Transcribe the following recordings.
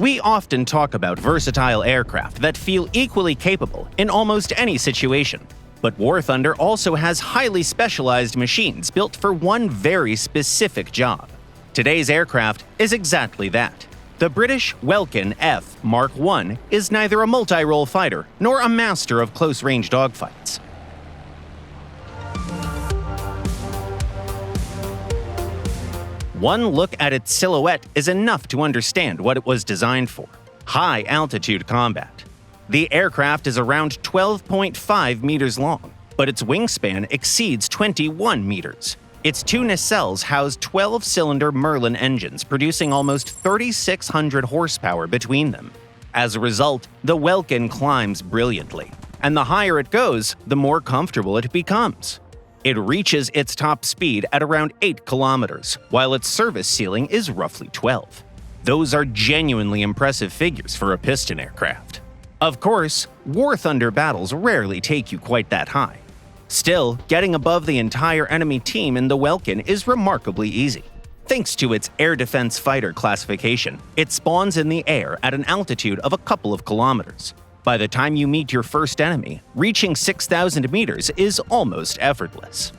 We often talk about versatile aircraft that feel equally capable in almost any situation. But War Thunder also has highly specialized machines built for one very specific job. Today's aircraft is exactly that. The British Welkin F.Mk.I is neither a multirole fighter nor a master of close-range dogfights. One look at its silhouette is enough to understand what it was designed for: high-altitude combat. The aircraft is around 12.5 meters long, but its wingspan exceeds 21 meters. Its two nacelles house 12-cylinder Merlin engines producing almost 3,600 horsepower between them. As a result, the Welkin climbs brilliantly, and the higher it goes, the more comfortable it becomes. It reaches its top speed at around 8 kilometers, while its service ceiling is roughly 12. Those are genuinely impressive figures for a piston aircraft. Of course, War Thunder battles rarely take you quite that high. Still, getting above the entire enemy team in the Welkin is remarkably easy. Thanks to its air defense fighter classification, it spawns in the air at an altitude of a couple of kilometers. By the time you meet your first enemy, reaching 6,000 meters is almost effortless.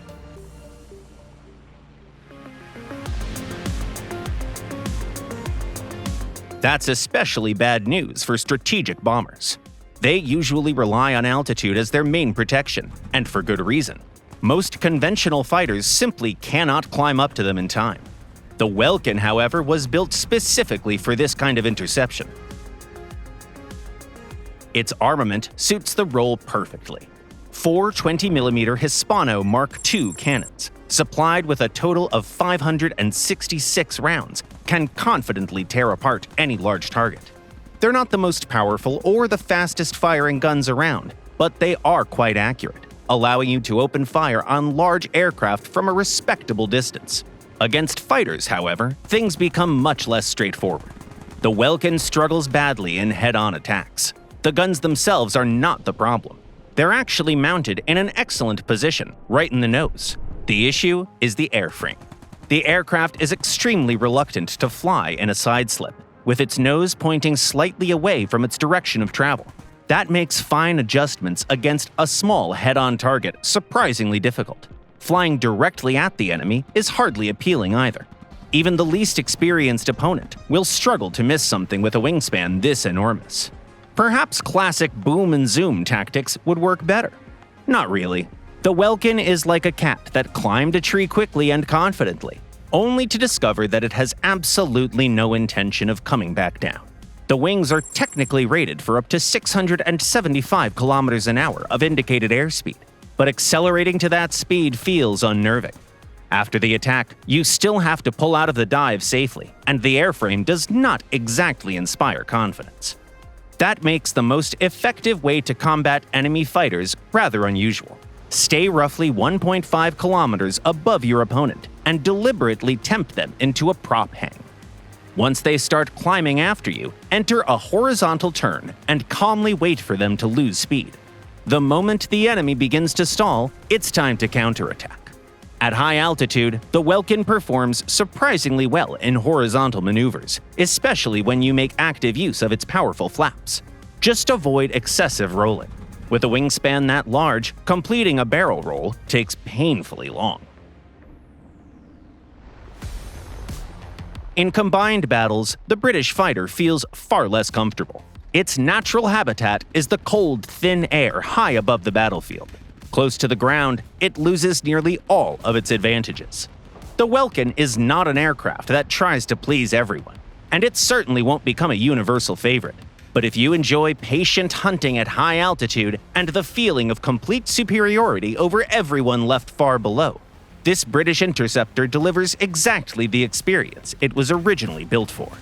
That's especially bad news for strategic bombers. They usually rely on altitude as their main protection, and for good reason. Most conventional fighters simply cannot climb up to them in time. The Welkin, however, was built specifically for this kind of interception. Its armament suits the role perfectly. 4 20mm Hispano Mark II cannons, supplied with a total of 566 rounds, can confidently tear apart any large target. They're not the most powerful or the fastest firing guns around, but they are quite accurate, allowing you to open fire on large aircraft from a respectable distance. Against fighters, however, things become much less straightforward. The Welkin struggles badly in head-on attacks. The guns themselves are not the problem. They're actually mounted in an excellent position, right in the nose. The issue is the airframe. The aircraft is extremely reluctant to fly in a side slip, with its nose pointing slightly away from its direction of travel. That makes fine adjustments against a small head-on target surprisingly difficult. Flying directly at the enemy is hardly appealing either. Even the least experienced opponent will struggle to miss something with a wingspan this enormous. Perhaps classic boom and zoom tactics would work better. Not really. The Welkin is like a cat that climbed a tree quickly and confidently, only to discover that it has absolutely no intention of coming back down. The wings are technically rated for up to 675 kilometers an hour of indicated airspeed, but accelerating to that speed feels unnerving. After the attack, you still have to pull out of the dive safely, and the airframe does not exactly inspire confidence. That makes the most effective way to combat enemy fighters rather unusual. Stay roughly 1.5 kilometers above your opponent and deliberately tempt them into a prop hang. Once they start climbing after you, enter a horizontal turn and calmly wait for them to lose speed. The moment the enemy begins to stall, it's time to counterattack. At high altitude, the Welkin performs surprisingly well in horizontal maneuvers, especially when you make active use of its powerful flaps. Just avoid excessive rolling. With a wingspan that large, completing a barrel roll takes painfully long. In combined battles, the British fighter feels far less comfortable. Its natural habitat is the cold, thin air high above the battlefield. Close to the ground, it loses nearly all of its advantages. The Welkin is not an aircraft that tries to please everyone, and it certainly won't become a universal favorite. But if you enjoy patient hunting at high altitude and the feeling of complete superiority over everyone left far below, this British interceptor delivers exactly the experience it was originally built for.